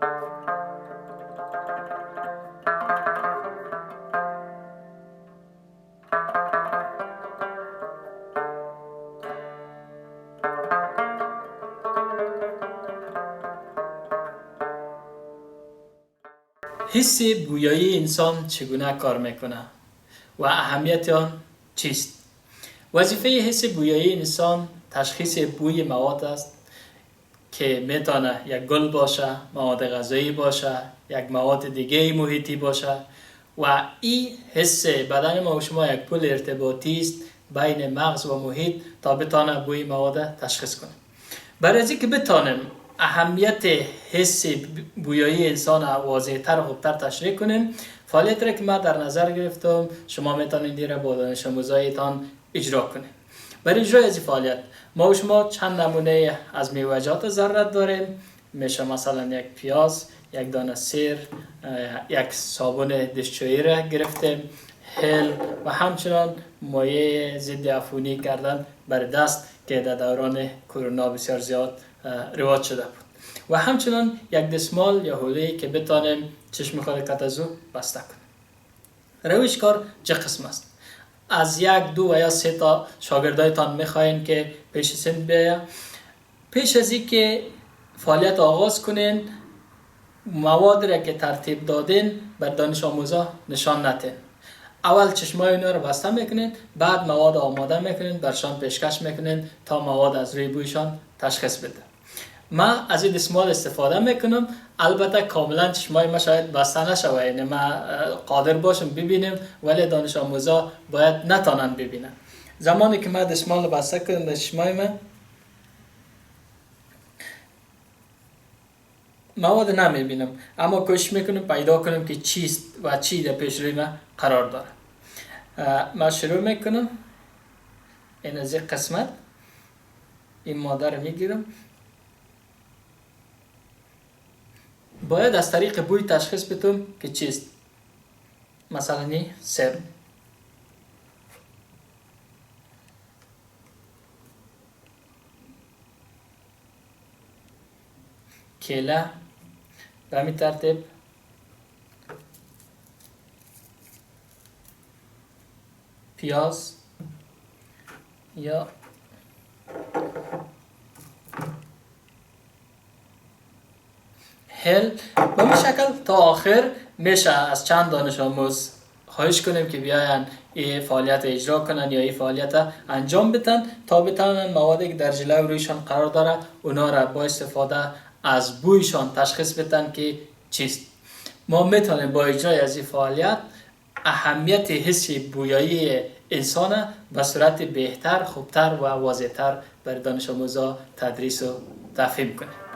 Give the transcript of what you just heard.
حس بویایی انسان چگونه کار میکنه و اهمیت آن چیست؟ وظیفه حس بویایی انسان تشخیص بوی مواد است که میتونه یک گل باشه، مواد غذایی باشه، یک مواد دیگه محیطی باشه و این حس بدن ما و شما یک پل ارتباطی است بین مغز و محیط تا بتونه بوی مواد تشخیص کنه. برای از اینکه بتانیم اهمیت حس بویایی انسان واضح‌تر و خوبتر تشریح کنیم، فعالیت را که من در نظر گرفتم شما میتونید این را با دانش آموزایتان اجرا کنید. برای اجرای از این فعالیت ما و شما چند نمونه از میوه‌جات ضرورت داریم. میشه مثلا یک پیاز، یک دانه سیر، یک صابون دستشویی را گرفتیم، هل و همچنان مایع ضد عفونی کردن بر دست که در دوران کرونا بسیار زیاد رواج شده بود و همچنان یک دستمال یا حوله که بتانیم چشم خود از او بسته کنیم. روش کار چه قسم است؟ از یک، دو و یا سه تا شاگردایتان میخواین که پیش سن بیاید. پیش از این که فعالیت آغاز کنین مواد را که ترتیب دادین بر دانش آموزا نشان ندین. اول چشمای اونا رو بسته میکنین، بعد مواد آماده میکنین، برشان پیشکش میکنین تا مواد از روی بویشان تشخیص بده. من از این دستمال استفاده میکنم، البته کاملا چشمای ما شاید بسته نشوه، یعنی ما قادر باشم ببینیم ولی دانش آموزا باید نتانن ببینن. زمانی که من دستمال رو بسته کنم در چشمای من مواد نمیبینم، اما کوشش میکنم پیدا کنم که چیست و چی در پیش روی من قرار داره. من شروع میکنم. این از این قسمت این ماده رو میگیرم. باید از طریق بوی تشخیص بدم که چیست. مثلا این سر، کیله، به همین ترتیب پیاز یا هل. به این شکل تا آخر میشه از چند دانش آموز خواهش کنیم که بیاین این فعالیت اجرا کنن یا این فعالیت انجام بدن تا بتونن موادی که در جلوی رویشان قرار داره اونا را با استفاده از بویشان تشخیص بدن که چیست. ما میتونیم با اجرای از این فعالیت اهمیت حس بویایی انسان به صورت بهتر، خوبتر و واضحتر بر دانش آموزا تدریس و تفهیم کنیم.